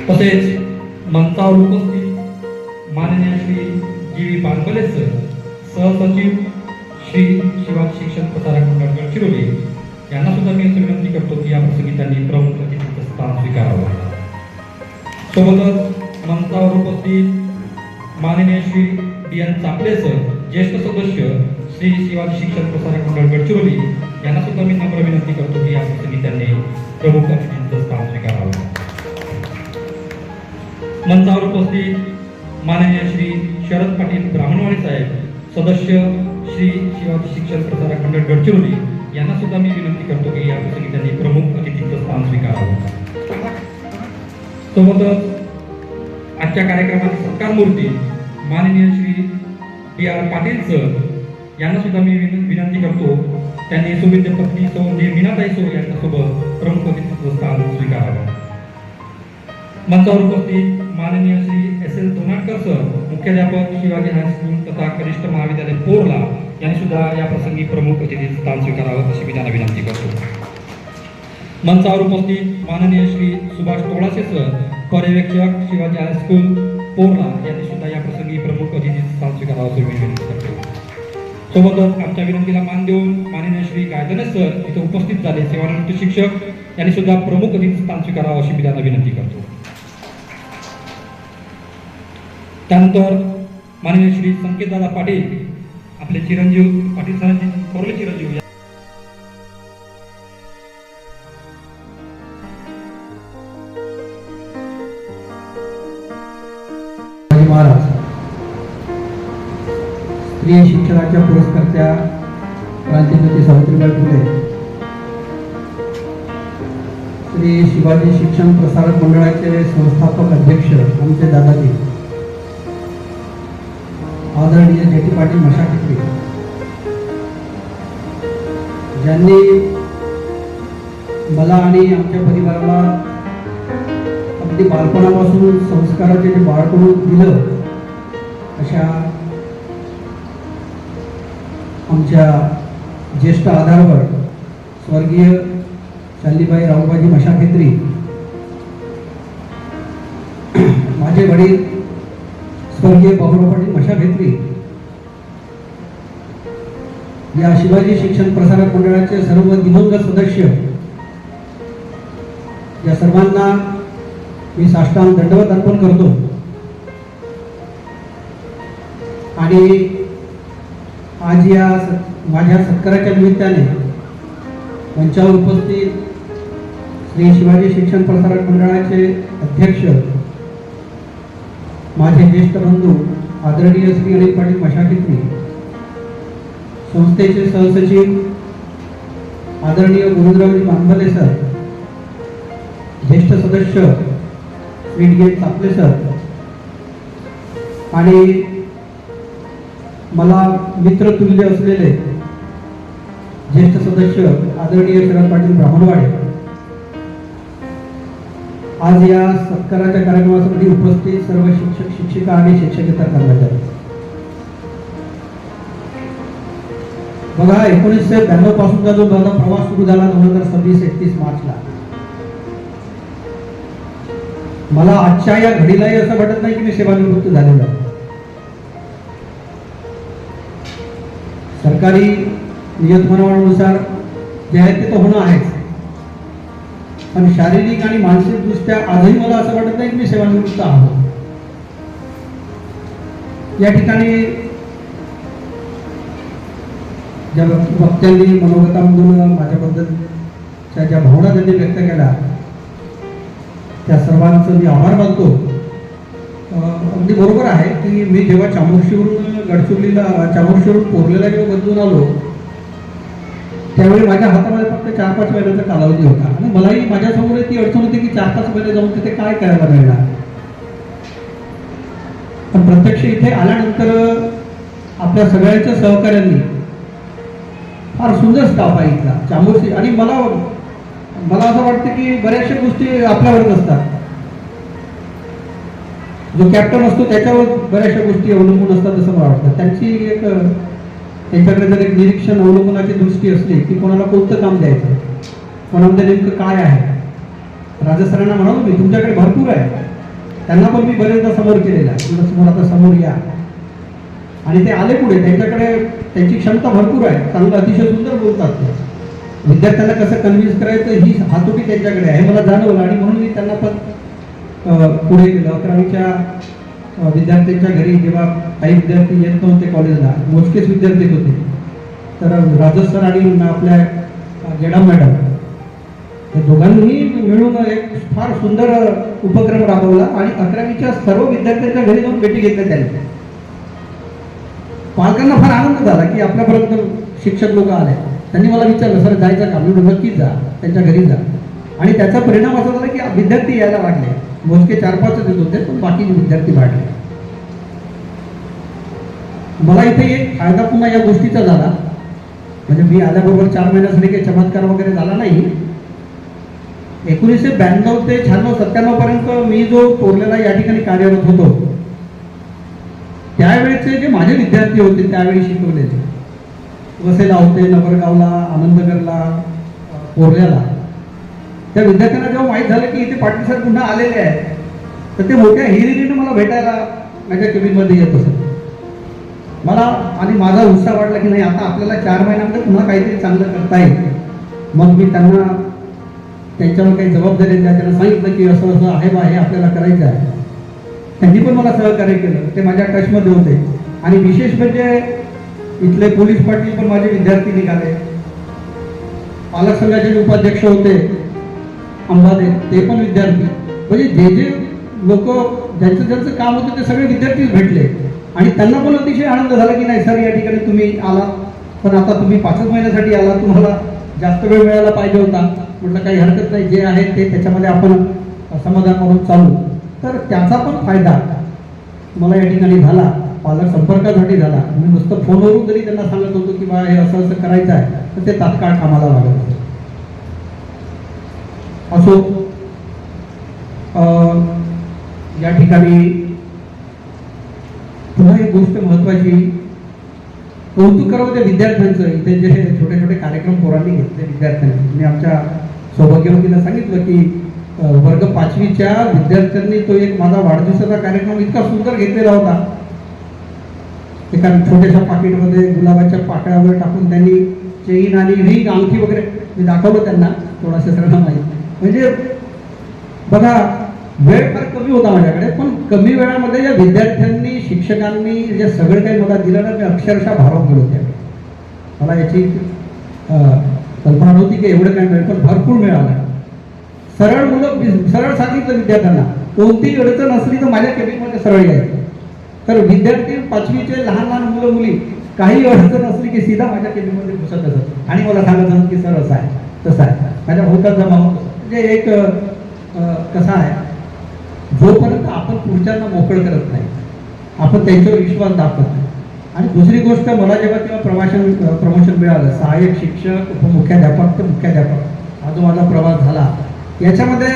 तसेच मंचावर उपस्थित माननीय श्री जी पानबले सर, सहसचिव श्री शिवाजी शिक्षण प्रसारक मंडळ गडचिरोली यांना सुद्धा मी असं विनंती करतो की या प्रसंगी त्यांनी प्रमुख अतिथीचं स्थान स्वीकारावं. सोबतच मंचावर उपस्थित माननीय श्री डी एन चापले सर, ज्येष्ठ सदस्य श्री शिवाजी शिक्षण प्रसारक मंडळ गडचिरोली यांना सुद्धा मी नम्र विनंती करतो की या प्रसंगी त्यांनी प्रमुख अतिथींचं स्थान स्वीकारावं. मंचावर उपस्थित माननीय श्री शरद पाटील ब्राह्मणवाडी साहेब, सदस्य श्री शिवाजी शिक्षण प्रसारक मंडळ गडचिरोली यांना सुद्धा मी विनंती करतो की या प्रसंगी त्यांनी प्रमुख अतिथींचं स्थान स्वीकारावं. सोबतच आजच्या कार्यक्रमाची सत्कार मूर्ती माननीय Shri D R Patil sir यांना सुद्धा मी विनंती करतो त्यांनी सुविद्य पत्नी सौ मीनाताई सो यांच्यासोबत प्रमुख अतिथीचं स्थान स्वीकारावं. मंचावर उपस्थित माननीय श्री एस एल धोनाटकर सर, मुख्याध्यापक शिवाजी हायस्कूल तथा कनिष्ठ महाविद्यालय पोरला यांनी सुद्धा या प्रसंगी प्रमुख अतिथीचं स्थान स्वीकारावं अशी मी त्यांना विनंती करतो. मंचावर उपस्थित माननीय श्री सुभाष तोळासे सर, पर्यवेक्षक शिवाजी हायस्कूल पोरला यांनी सुद्धा या प्रसंगी प्रमुख अतिथीचं स्थान स्वीकारावं अशी मी विनंती करतो. सोबतच आमच्या विनंतीला मान देऊन माननीय श्री गायधने सर इथे उपस्थित झाले, सेवानिवृत्त शिक्षक यांनी सुद्धा प्रमुख अतिथीचं स्थान स्वीकारावं अशी मी त्यांना विनंती करतो. त्यानंतर माननीय श्री संकेतदादा पाटील, आपले चिरंजीव पाटील सरांचे थोरले चिरंजीव महाराज, स्त्री शिक्षणाच्या पुरस्कर्त्या क्रांतिज्योती सावित्रीबाई फुले, श्री शिवाजी शिक्षण प्रसारक मंडळाचे संस्थापक अध्यक्ष आमचे दादाजी आदरणीय जेटी पाटील मशाखेत्री, ज्यांनी मला आणि आमच्या परिवाराला अगदी बालपणापासून संस्काराचे जे बाळकडून दिलं, अशा आमच्या ज्येष्ठ आधारवर स्वर्गीय शालिबाई रावबाजी मशाखेत्री, माझे वडील स्वर्गीय बाबुराव पाटील मशाखेत्री, या शिवाजी शिक्षण प्रसारक मंडळाचे सर्व दिवंगत सदस्य, या सर्वांना मी साष्टांग दंडवत अर्पण करतो. आणि आज या माझ्या सत्काराच्या निमित्ताने मंचावर उपस्थित श्री शिवाजी शिक्षण प्रसारक मंडळाचे अध्यक्ष माझे ज्येष्ठ बंधू आदरणीय श्री अनिल पाटील मशाखेत्री, संस्थेचे सहसचिव आदरणीय गोविंदरावजी पानबले सर, ज्येष्ठ सदस्य श्री डी एन चापले सर, आणि मला मित्रतुल्य असलेले ज्येष्ठ सदस्य आदरणीय शरद पाटील ब्राह्मणवाडे, आज या सत्काराच्या कार्यक्रमासाठी उपस्थित सर्व शिक्षक शिक्षिका आणि शिक्षकेतर कर्मचारी. बघा, 1992 पासूनचा जो माझा प्रवास सुरू झाला 2026-31 मार्चला, मला आजच्या या घडीलाही असं वाटत नाही की मी सेवानिवृत्त झालेलो आहे. सरकारी नियतकालिकानुसार जे आहे ते तर होणं आहेच, पण शारीरिक आणि मानसिक दृष्ट्या आजही मला असं वाटत नाही की मी सेवानिवृत्त आहोत. या ठिकाणी ज्या वक्त्यांनी मनोगतामधून माझ्याबद्दलच्या ज्या भावना त्यांनी व्यक्त केल्या, त्या सर्वांचं मी आभार मानतो. अगदी बरोबर आहे की मी जेव्हा चामोर्शीवरून चामोर्शीवरून पोरलेला जेव्हा बदलून आलो, त्यावेळी माझ्या हातामध्ये फक्त 4-5 महिन्याचा कालावधी होता आणि मलाही माझ्यासमोर ती अडचण होती की 4-5 महिने जाऊन तिथे काय करायला मिळणार. पण प्रत्यक्ष इथे आल्यानंतर आपल्या सगळ्यांच्या सहकार्यांनी फार सुंदर स्टाफ आहे इथला चामोर्शी, आणि मला असं वाटतं की बऱ्याचशा गोष्टी आपल्यावरच असतात. जो कॅप्टन असतो त्याच्यावर बऱ्याचशा गोष्टी अवलंबून असतात असं मला वाटतं. त्यांच्याकडे जर एक निरीक्षण अवलंबनाची दृष्टी असली की कोणाला कोणतं काम द्यायचं, कोणामध्ये नेमकं काय आहे. राजस्थानांना म्हणालो मी, तुमच्याकडे भरपूर आहे त्यांना पण मी बरेचदा समोर केलेला आहे, समोर आता समोर या, आणि ते आले पुढे. त्यांच्याकडे त्यांची क्षमता भरपूर आहे, चांगलं अतिशय सुंदर बोलतात ते. विद्यार्थ्यांना कसं कन्व्हिन्स करायचं ही हातोटी त्यांच्याकडे आहे, मला जाणवलं, आणि म्हणून मी त्यांना पण पुढे केलं. 11वीच्या विद्यार्थ्यांच्या घरी जेव्हा काही विद्यार्थी येत नव्हते कॉलेजला, मोजकेच विद्यार्थी होते, तर राजस सर आणि आपल्या गेडा मॅडम हे दोघांनीही मिळून एक फार सुंदर उपक्रम राबवला आणि 11वीच्या सर्व विद्यार्थ्यांच्या घरी जाऊन भेटी घेतल्या त्यांनी. पालकांना फार आनंद झाला की आपल्यापर्यंत शिक्षक लोक आले. त्यांनी मला विचारलं, सर जायचं का? मी नक्कीच जा, त्यांच्या घरी जा. आणि त्याचा परिणाम असा झाला की विद्यार्थी यायला वाढले. मोजके 4-5 येत होते, पण बाकी विद्यार्थी वाढले. मला इथे एक फायदा पुन्हा या गोष्टीचा झाला, म्हणजे मी आल्याबरोबर 4 महिन्यासाठी काही चमत्कार वगैरे झाला नाही. 1992 ते 96-97 पर्यंत मी जो कोरलेला या ठिकाणी कार्यरत होतो, त्यावेळेचे जे माझे विद्यार्थी होते त्यावेळी शिकवलेले, वसेला होते, नवरगावला, आनंदगरला, कोरल्याला, त्या विद्यार्थ्यांना जेव्हा माहीत झालं की इथे पाटील सर पुन्हा आलेले आहेत, तर ते मोठ्या हिरिरीने मला भेटायला माझ्या केबिनमध्ये येत असत. मला आणि माझा उत्साह वाटला की नाही, आता आपल्याला 4 महिन्यामध्ये पुन्हा काहीतरी चांगलं करता येईल. मग मी त्यांना त्यांच्यावर काही जबाबदारी द्या, त्यांना सांगितलं की असं असं आहे बा, हे आपल्याला करायचं आहे. त्यांनी पण मला सहकार्य केलं, ते माझ्या टचमध्ये होते. आणि विशेष म्हणजे इथले पोलीस पाटील पण माझे विद्यार्थी निघाले. पालक संघाचे जे उपाध्यक्ष होते अंबादे, ते पण विद्यार्थी. म्हणजे जे जे लोक ज्यांचं ज्यांचं काम होतं ते सगळे विद्यार्थीच भेटले. आणि त्यांना पण अतिशय आनंद झाला की नाही सर, या ठिकाणी तुम्ही आलात, पण आता तुम्ही 5 महिन्यासाठी आला, तुम्हाला जास्त वेळ मिळायला पाहिजे होता. म्हटलं काही हरकत नाही, जे आहे ते त्याच्यामध्ये आपण समाधान म्हणून चालू. तर त्याचा पण फायदा मला या ठिकाणी झाला, पालक संपर्कासाठी झाला. मी नुसतं फोनवरून जरी त्यांना सांगत होतो की बा हे असं असं करायचं आहे, तर ते तात्काळ कामाला लागत होते. असो, या ठिकाणी पुन्हा एक गोष्ट महत्वाची, कौतुक करावं त्या विद्यार्थ्यांचं. इथे जे छोटे छोटे कार्यक्रम पोरांनी घेतले विद्यार्थ्यांनी, मी आमच्या सौभाग्यवतीला सांगितलं की वर्ग 5वीच्या विद्यार्थ्यांनी तो एक माझा वाढदिवसाचा कार्यक्रम इतका सुंदर घेतलेला होता. एका छोट्याशा पाकिटमध्ये गुलाबाच्या पाकळ्यावर टाकून त्यांनी चेन आणि रिंग, अंगठी वगैरे मी दाखवलं त्यांना, थोडासा सगळं माहिती. म्हणजे बघा, वेळ फार कमी होता माझ्याकडे, पण कमी वेळामध्ये या विद्यार्थ्यांनी, शिक्षकांनी जे सगळं काही मला दिलं ना, मी अक्षरशः भारावून गेलो त्यावेळी. मला याची कल्पना नव्हती की एवढं काय मिळेल, पण भरपूर मिळालं. सरळ मुलं, सरळ सांगितलं विद्यार्थ्यांना, कोणतीही अडचण असली तर माझ्या केबिनमध्ये सरळ यायचं. तर विद्यार्थी 5वीचे लहान लहान मुलं मुली, काही अडचण असली की सीधा माझ्या केबिनमध्ये घुसत असत आणि मला सांगत असत की सर असं आहे तसं आहे. माझ्या होतात जमा होत. म्हणजे एक कसं आहे, जोपर्यंत आपण पुढच्यांना मोकळ करत नाही, आपण त्यांच्यावर विश्वास दाखवत नाही. आणि दुसरी गोष्ट, मला जेव्हा प्रमोशन मिळालं, सहाय्यक शिक्षक, उपमुख्याध्यापक ते मुख्याध्यापक, हा जो माझा प्रवास झाला, याच्यामध्ये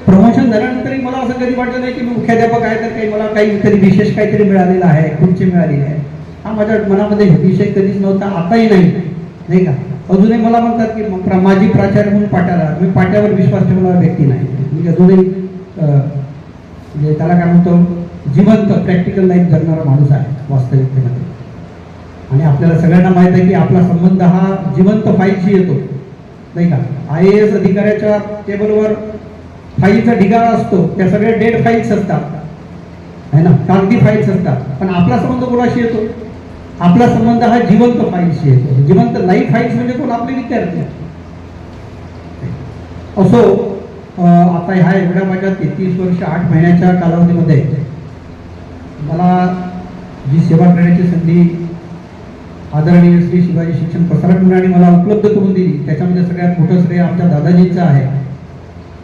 प्रमोशन झाल्यानंतरही मला असं कधी वाटलं नाही की मी मुख्याध्यापक आहे तर काही मला काही कधी विशेष काहीतरी मिळालेलं आहे, खुर्ची मिळालेली आहे. हा माझ्या मनामध्ये विषय कधीच नव्हता, आताही नाही का. अजूनही मला म्हणतात की माझी प्राचार्य म्हणून पाट्याला, मी पाट्यावर विश्वास ठेवणारा व्यक्ती नाही. म्हणजे अजूनही म्हणजे त्याला काय म्हणतो, जिवंत प्रॅक्टिकल लाईफ जगणारा माणूस आहे वास्तविकतेमध्ये. आणि आपल्याला सगळ्यांना माहित आहे की आपला संबंध हा जिवंत फाईलशी येतो, नाही का. IAS अधिकाऱ्याच्या टेबलवर फाईलचा ढिगारा असतो, त्या सगळ्या डेड फाईल्स असतात, है ना, कागदी फाईल्स असतात. पण आपला संबंध कोणाशी येतो? आपला संबंध हा जिवंत फाईल्सशी येतो. जिवंत लाईव्ह फाईल्स म्हणजे कोण? आपले विद्यार्थी. असो, आता ह्या एवढ्या माझ्या 33 वर्ष 8 महिन्याच्या कालावधीमध्ये मला जी सेवा करण्याची संधी आदरणीय श्री शिवाजी शिक्षण प्रसारक मंडळाने मला उपलब्ध करून दिली, त्याच्यामध्ये सगळ्यात मोठं श्रेय आमच्या दादाजींचं आहे.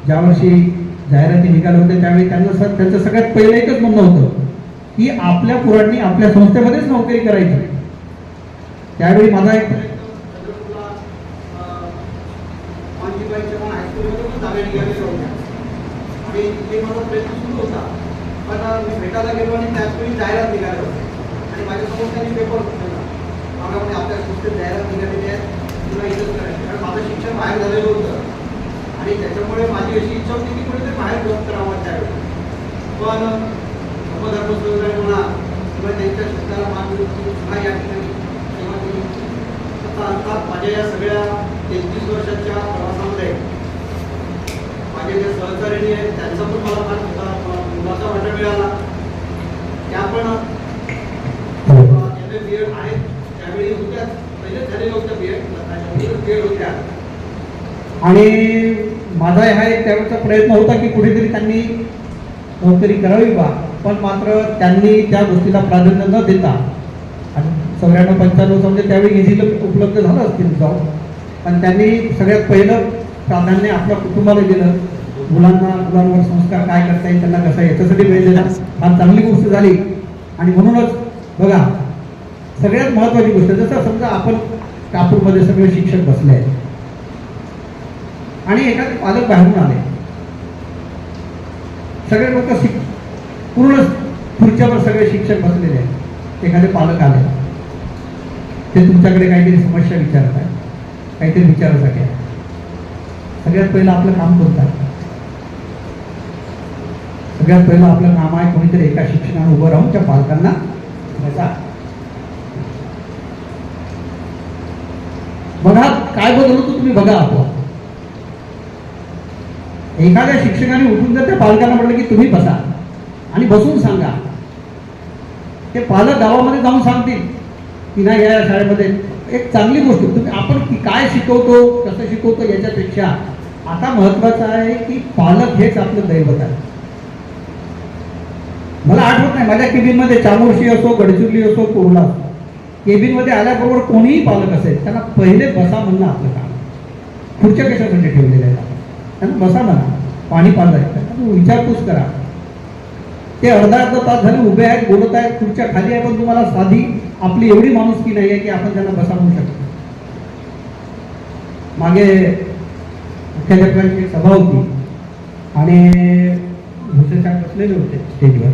ज्या वर्षी जाहिराती निघाल्या होत्या त्यावेळी त्यांचं सगळ्यात पहिलं एकच म्हणणं होतं की आपल्या पोरांनी आपल्या संस्थेमध्येच नोकरी करायची. त्यावेळी माझा एक मी भेटायला गेलो आणि त्याचवेळी जाहिरात निघाली होती आणि माझ्यासमोर त्यांनी पेपर म्हणजे आपल्या संस्थेत जाहिरात निघालेली आहे, तुला इथंच करायचं. कारण माझं शिक्षण बाहेर झालेलं होतं आणि त्याच्यामुळे माझी अशी इच्छा होती की कुठेतरी बाहेर जॉब करावा त्यावेळी. पण समधर्मस्वरूपाने म्हणा किंवा त्यांच्या शब्दाला मान देऊन पुन्हा या ठिकाणी सेवा केली. आता अर्थात माझ्या या सगळ्या 33 वर्षाच्या प्रवासामध्ये माझे जे सहचारिणी आहेत त्यांचा पण मला फार मोलाचा वाटा मिळाला. त्या पण BEd आहेत त्यावेळी होत्या, पहिले झालेल्या होत्या BEd होत्या. आणि माझा हा एक त्यावेळेचा प्रयत्न होता की कुठेतरी त्यांनी नोकरी करावी बा, पण मात्र त्यांनी त्या गोष्टीला प्राधान्य न देता आणि 94-95 म्हणजे त्यावेळी इझिली उपलब्ध झालं असतील जॉब, पण त्यांनी सगळ्यात पहिलं प्राधान्य आपल्या कुटुंबाला दिलं. मुलांवर संस्कार काय करता येईल, त्यांना कसं याच्यासाठी वेळ दिला, फार चांगली गोष्ट झाली. आणि म्हणूनच बघा सगळ्यात महत्त्वाची गोष्ट, जसं समजा आपण कापूरमध्ये सगळे शिक्षक बसले आहेत आणि एखादे पालक बाहेरून आले, सगळे लोक पूर्ण खुर्च्यावर सगळे शिक्षक बसलेले आहेत. एखादे पालक आले, ते तुमच्याकडे काहीतरी समस्या विचारत आहे, काहीतरी विचारासाठी आहे. सगळ्यात पहिलं आपलं काम कोणतं आहे? सगळ्यात पहिलं आपलं काम आहे कोणीतरी एका शिक्षकाने उभं राहून त्या पालकांना बसा. बघा काय बदल होतो तुम्ही बघा. आपण एखाद्या शिक्षकाने उठून जर त्या पालकांना म्हटलं की तुम्ही बसा आणि बसून सांगा, ते पालक गावामध्ये जाऊन सांगतील की नाही या शाळेमध्ये एक चांगली गोष्ट. तुम्ही आपण काय शिकवतो, कसं शिकवतो याच्यापेक्षा आता महत्वाचं आहे की पालक हेच आपलं दैवत आहे. मला आठवत नाही माझ्या केबिनमध्ये चामोर्शी असो, गडचिरोली असो, कोरोना असो, केबिनमध्ये आल्याबरोबर कोणीही पालक असेल त्यांना पहिले बसा म्हणणं आपलं काम. खुर्च्या कशासाठी ठेवलेल्या आहेत, त्यांना बसा म्हणा, पाणी पाजायचं, त्यांना विचारपूस करा. ते अर्धा तास झाले उभे आहेत, बोलत आहेत, खुर्च्या खाली आहे, पण तुम्हाला साधी आपली एवढी माणुसकी नाही आहे की आपण त्यांना बसा म्हणू शकतो. मागे मुख्याध्यापकांची एक सभा होती आणि भुसे साहेब बसलेले होते स्टेजवर,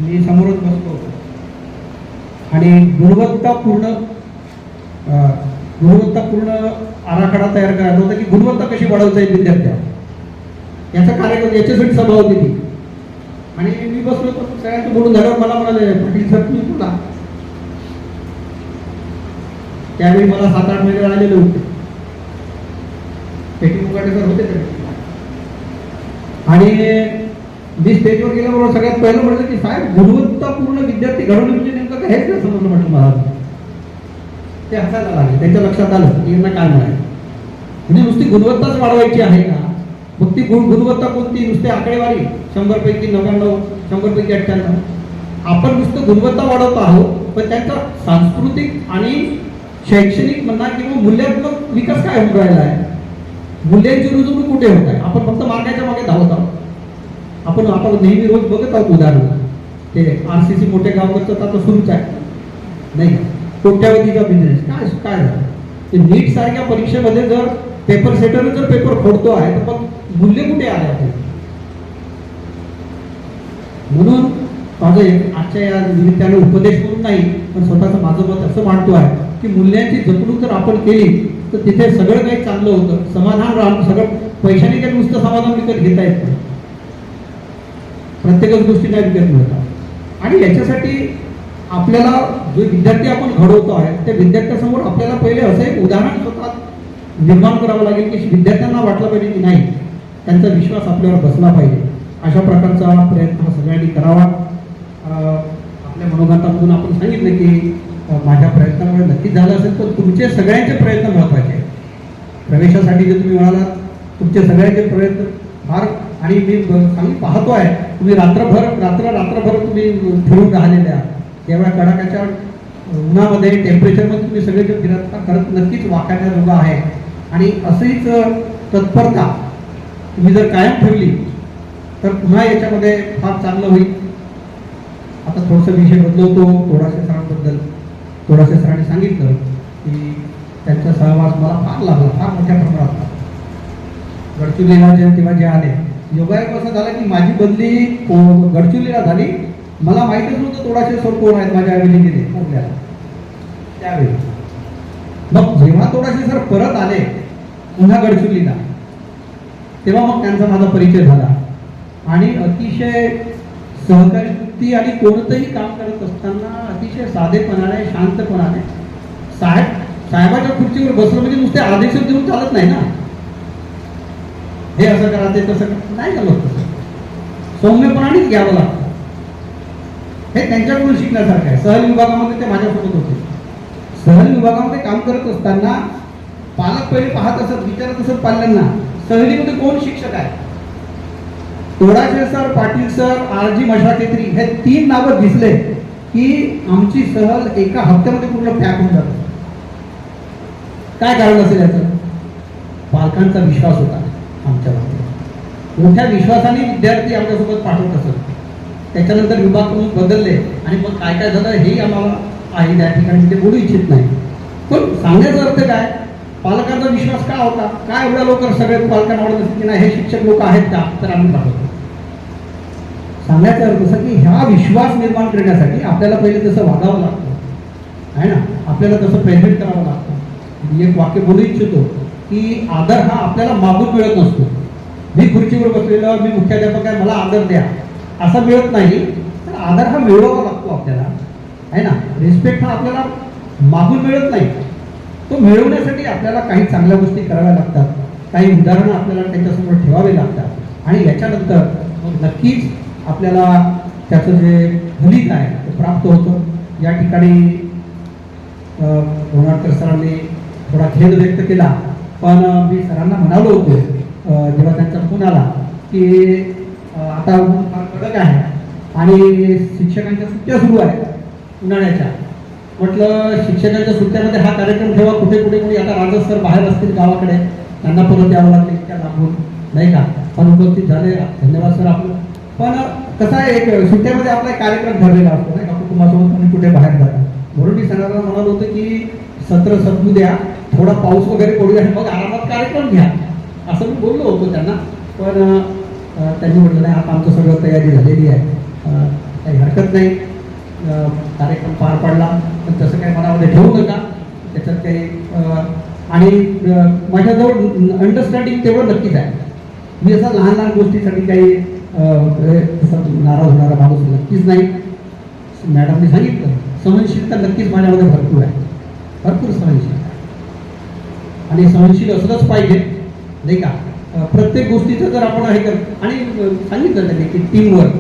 मी समोरच बसलो होतो आणि गुणवत्तापूर्ण आराखडा तयार करायचा होता की गुणवत्ता कशी वाढवता येईल विद्यार्थ्यांना, याचा कार्यक्रम याच्यासाठी सभा होती ती. आणि मी बसलो होतो, सगळ्यांचं बोलून झाल्यावर मला म्हणाले पाटील सर तुम्ही बोला. त्यावेळी मला 7-8 महिने आलेले होते, पेटी मुकाटेकर होते त्यावेळी. आणि मी स्टेजवर गेल्याबरोबर सगळ्यात पहिलं म्हटलं की साहेब गुणवत्तापूर्ण विद्यार्थी घडवणे म्हणजे नेमकं काय हेच नाही समजलं म्हटलं मला. ते हसायला लागले, त्यांच्या लक्षात आलं की यांना काय म्हणायचं. म्हणजे नुसती गुणवत्ताच वाढवायची आहे का? मग ती गुणवत्ता कोणती? नुसती आकडेवारी 100 पैकी 99, 100 पैकी 98. आपण नुसतं गुणवत्ता वाढवत आहोत, पण त्यांचा सांस्कृतिक आणि शैक्षणिक म्हणा किंवा मूल्यात्मक विकास काय होऊन राहिला आहे, मूल्यांची रुजवणूक कुठे होत आहे? आपण फक्त मार्गाच्या मागे धावत आहोत. आपण नेहमी रोज बघत आहोत उदाहरण, ते RCC मोठे गावकरचं आता सुरूच आहे नाही का, कोट्यावधीचा बिझनेस काय झालं. ते नीट सारख्या परीक्षेमध्ये जर पेपर सेटर जर पेपर फोडतो आहे तर मग मूल्य कुठे आले आहे? म्हणून माझं आजच्या या निमित्ताने उपदेश करून नाही, पण स्वतःचं माझं मत असं मांडतो आहे की मूल्यांची जपणूक जर आपण केली तर तिथे सगळं काही चांगलं होतं. समाधान राहून सगळं पैशाने काही नुसतं समाधान विकत घेता येत नाही, प्रत्येकच गोष्टी नाही विकत मिळतात. आणि याच्यासाठी आपल्याला जो विद्यार्थी आपण घडवतो आहे त्या विद्यार्थ्यासमोर आपल्याला पहिले असं एक उदाहरण स्वतः निर्माण करावं लागेल की विद्यार्थ्यांना वाटलं पाहिजे की नाही त्यांचा विश्वास आपल्यावर बसला पाहिजे. अशा प्रकारचा प्रयत्न सगळ्यांनी करावा. आपल्या मनोगतामधून आपण सांगितलं की माझ्या प्रयत्नामुळे नक्कीच झालं असेल, पण तुमचे सगळ्यांचे प्रयत्न महत्त्वाचे आहेत. प्रवेशासाठी जे तुम्ही म्हणालात तुमचे सगळ्यांचे प्रयत्न फार, आणि मी चांगली पाहतो आहे तुम्ही रात्रभर तुम्ही फिरून राहिलेले आहात. तेव्हा कडाक्याच्या उन्हामध्ये टेम्परेचरमध्ये तुम्ही सगळे जे फिरत खरंच नक्कीच वाखाणण्याजोगं आहे. आणि अशीच तत्परता तुम्ही जर कायम ठेवली तर पुन्हा याच्यामध्ये फार चांगलं होईल. आता थोडंसं विषय बदलवतो. तोडासे सरांबद्दल तोडासे सरांनी सांगितलं की त्यांचा सहवास मला फार लागला, फार मोठ्या प्रमाणात. गडचिरोलीला तेव्हा जे आले, योगायोग असं झालं की माझी बदली गडचिरोलीला झाली. मला माहितच नव्हतं तोडासे सर कोण आहेत माझ्या अभिनेते पुण्याला त्यावेळी. मग जेव्हा तोडासे सर परत आले पुन्हा गडचिरोलीला, तेव्हा मग त्यांचा माझा परिचय झाला आणि अतिशय सहकारी वृत्ती आणि कोणतंही काम करत असताना अतिशय साधेपणाने शांतपणाने साहेबाच्या खुर्चीवर बसलं म्हणजे नुसते आदेश देऊन चालत नाही ना. हे असं करा ते तसं करा नाही चालत तसं. सौम्यपणानेच घ्यावं लागतं. हे त्यांच्याकडून शिकण्यासारखं आहे. सहल विभागामध्ये ते माझ्यासोबत होते. सहल विभागामध्ये काम करत असताना पालक पहिले पाहत असत, विचारत असत पाल्यांना सहलीमध्ये कोण शिक्षक आहे. तोडाशे सर, पाटील सर, आरजी मशाकेत्री हे 3 नावं दिसले की आमची सहल एका हप्त्यामध्ये पूर्ण पॅक होऊन जाते. काय कारण असेल याचं? पालकांचा विश्वास होता आमच्यावर. मोठ्या विश्वासाने विद्यार्थी आमच्यासोबत पाठवत असत. त्याच्यानंतर विभाग बदलले आणि मग काय काय झालं हेही आम्हाला आहे त्या ठिकाणी ते बोलू इच्छित नाही. पण सांगण्याचा अर्थ काय, पालकांचा विश्वास का होता, काय एवढ्या लवकर सगळे पालकांना आवडत असेल की नाही हे शिक्षक लोक आहेत का, तर आम्ही पाठवतो. सांगण्याचा अर्थ असा की हा विश्वास निर्माण करण्यासाठी आपल्याला पहिले तसं वागावं लागतं आहे ना, आपल्याला तसं प्रेझेंट करावं लागतं. मी एक वाक्य बोलू इच्छितो की आदर हा आपल्याला मागून मिळत नसतो. मी खुर्चीवर बसलेलो, मी मुख्याध्यापक आहे, मला आदर द्या असा मिळत नाही. तर आदर हा मिळवावा लागतो आपल्याला आहे ना. रिस्पेक्ट हा आपल्याला मागून मिळत नाही. तो मिळवण्यासाठी आपल्याला काही चांगल्या गोष्टी कराव्या लागतात, काही उदाहरणं आपल्याला त्यांच्यासमोर ठेवावे लागतात आणि याच्यानंतर मग नक्कीच आपल्याला त्याचं जे फलित आहे ते प्राप्त होतं. या ठिकाणी लोणारकर सरांनी थोडा खेद व्यक्त केला, पण मी सरांना म्हणालो होतो जेव्हा त्यांचा फोन आला की आता फार कडक आहे आणि शिक्षकांच्या सुट्ट्या सुरू आहेत उन्हाळ्याच्या. म्हटलं शिक्षकांच्या सुट्ट्यामध्ये हा कार्यक्रम ठेवा. कुठे कुठे कोणी आता राजस सर बाहेर असतील गावाकडे, त्यांना परत यावं लागले इतक्या लांबून नाही का, पण उपस्थित झाले, धन्यवाद सर आपलं. पण कसं आहे एक सुट्ट्यामध्ये आपला एक कार्यक्रम ठरलेला असतो नाही का, कुटुंबासोबत तुम्ही कुठे बाहेर जाता. म्हणून मी सरांना म्हणालो होतं की सत्र संपू द्या, थोडा पाऊस वगैरे पडू द्या, मग आरामात कार्यक्रम घ्या असं मी बोललो होतो त्यांना. पण त्यांनी म्हटलं नाही आता आमचं सगळं तयारी झालेली आहे, काही हरकत नाही, कार्यक्रम पार पडला, पण तसं काही मनामध्ये ठेवू नका त्याच्यात काही. आणि माझ्याजवळ अंडरस्टँडिंग तेवढं नक्कीच आहे. मी असं लहान लहान गोष्टीसाठी काही नाराज होणारा माणूस नक्कीच नाही. मॅडमने सांगितलं सहनशीलता नक्कीच माझ्यामध्ये भरपूर आहे, भरपूर सहनशीलता. आणि सहनशील असलंच पाहिजे नाही का. प्रत्येक गोष्टीचं जर आपण हे करतो आणि सांगितलं त्यांनी की टीमवर्क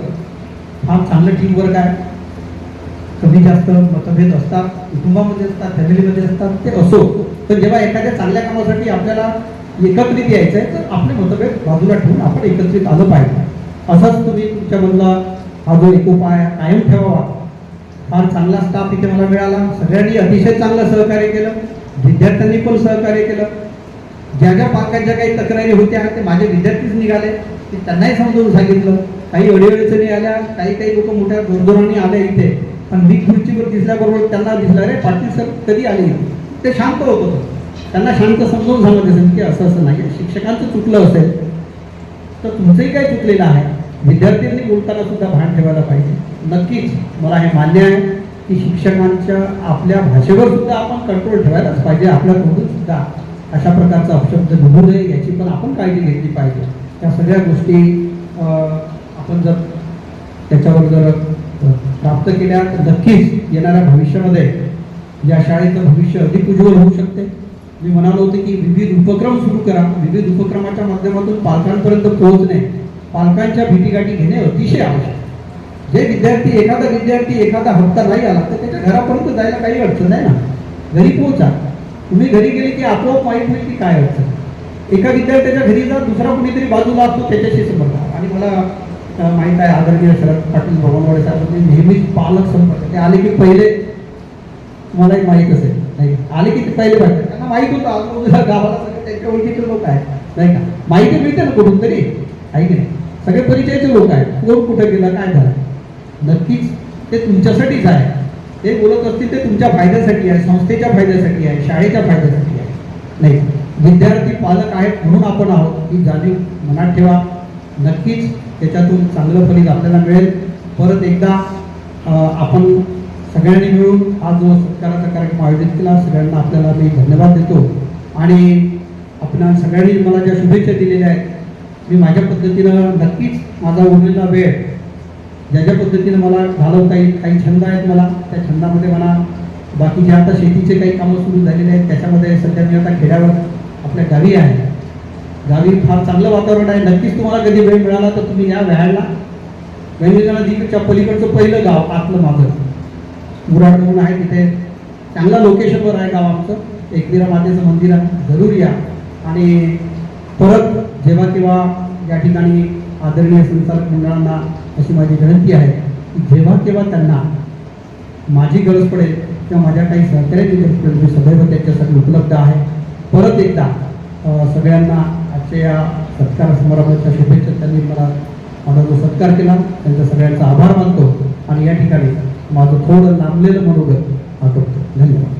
फार चांगलं टीमवर्क आहे. कमी जास्त मतभेद असतात, कुटुंबामध्ये असतात, फॅमिलीमध्ये असतात, ते असो, पण जेव्हा एखाद्या चांगल्या कामासाठी आपल्याला एकत्रित यायचं आहे तर आपले मतभेद बाजूला ठेवून आपण एकत्रित आलं पाहिजे. असाच तुम्ही तुमच्यामधला हा जो एकोपा आहे कायम ठेवावा. फार चांगला स्टाफ इथे मला मिळाला, सगळ्यांनी अतिशय चांगलं सहकार्य केलं, विद्यार्थ्यांनी पण सहकार्य केलं. ज्या ज्या पालकांच्या काही तक्रारी होत्या ते माझे विद्यार्थीच निघाले, ते त्यांनाही समजून सांगितलं. काही अडीअडचणी आल्या, काही लोक मोठ्या जोरजोराने आले इथे, पण मी खुर्चीवर दिसल्याबरोबर त्यांना दिसलं रे पाटील सर कधी आले, ते शांत होत होतं. त्यांना शांत समजून सांगत असेल की असं असं नाही, शिक्षकांचं चुकलं असेल तर तुमचंही काय चुकलेलं आहे. विद्यार्थ्यांनी बोलताना सुद्धा भान ठेवायला पाहिजे. नक्कीच मला हे मान्य आहे की शिक्षकांच्या आपल्या भाषेवर सुद्धा आपण कंट्रोल ठेवायलाच पाहिजे. आपल्याकडून सुद्धा अशा प्रकारचा अपशब्द निघू नये याची पण आपण काळजी घेतली पाहिजे. त्या सगळ्या गोष्टी आपण जर त्याच्यावर जर प्राप्त केल्या तर नक्कीच येणाऱ्या भविष्यामध्ये या शाळेचं भविष्य अधिक उज्ज्वल होऊ शकते. मी म्हणालो होते की विविध उपक्रम सुरू करा. विविध उपक्रमाच्या माध्यमातून पालकांपर्यंत पोहोचणे, पालकांच्या भेटीगाठी घेणे अतिशय आवश्यक. जे एखादा विद्यार्थी एखादा हप्ता नाही आला तर त्याच्या घरापर्यंत जायला काही अडचण नाही ना. घरी पोहोचा. तुम्ही घरी गेले की आपोआप माहीत होईल की काय अडचण. एका विद्यार्थ्याच्या घरी जा, दुसरा कुणीतरी बाजूला असतो त्याच्याशी संपर्क. आणि मला माहीत आहे आदरणीय शरद पाटील भगवानवाडे साहेबांनी नेहमीच पालक संपर्क, ते आले की पहिले तुम्हाला एक माहीत असेल नाही, आले की ते पहिले पाहिजे त्यांना माहीत होतं आजूबाजूला गावाला सगळे त्यांच्या ओळखीचे लोक आहेत नाही का, माहिती मिळते ना कुठून तरी आहे की नाही. सगळे परिचयाचे लोक आहेत, कोण कुठे गेला काय झालं. नक्कीच ते तुमच्यासाठीच आहे. ते बोलत असतील ते तुमच्या फायद्यासाठी आहे, संस्थेच्या फायद्यासाठी आहे, शाळेच्या फायद्यासाठी आहे नाही. विद्यार्थी पालक आहेत म्हणून आपण आहोत ही जाणीव मनात ठेवा. नक्कीच त्याच्यातून चांगलं फलित आपल्याला मिळेल. परत एकदा आपण सगळ्यांनी मिळून हा जो सत्काराचा कार्यक्रम आयोजित केला सगळ्यांना आपल्याला मी धन्यवाद देतो. आणि आपल्या सगळ्यांनी मला ज्या शुभेच्छा दिलेल्या आहेत मी माझ्या पद्धतीनं नक्कीच माझा उरलेला वेळ ज्या ज्या पद्धतीने मला घालवता येईल, काही छंद आहेत मला, त्या छंदामध्ये मला बाकीचे आता शेतीचे काही कामं सुरू झालेले आहेत, त्याच्यामध्ये सध्या मी आता खेड्यावर आपल्या गावी आहे. गावी फार चांगलं वातावरण आहे. नक्कीच तुम्हाला कधी वेळ मिळाला तर तुम्ही या व्याहाळला. वेंगुर्ला नदीच्या पलीकडचं पहिलं गाव आतलं माझं उराड म्हणून आहे, तिथे चांगल्या लोकेशनवर आहे गाव आमचं. एकविरा मातेचं मंदिर आहे, जरूर या. आणि परत जेव्हा केव्हा या ठिकाणी आदरणीय संचालक मंडळांना अशी माझी विनंती आहे की जेव्हा केव्हा त्यांना माझी गरज पडेल किंवा माझ्या काही सहकार्याची गरज पडेल, मी सदैव त्यांच्यासाठी उपलब्ध आहे. परत एकदा सगळ्यांना आजच्या या सत्कार समारंभाच्या शुभेच्छा. त्यांनी माझा जो सत्कार केला त्यांचा सगळ्यांचा आभार मानतो आणि या ठिकाणी माझं थोडं लांबलेलं मनोगत आटोपतो. धन्यवाद.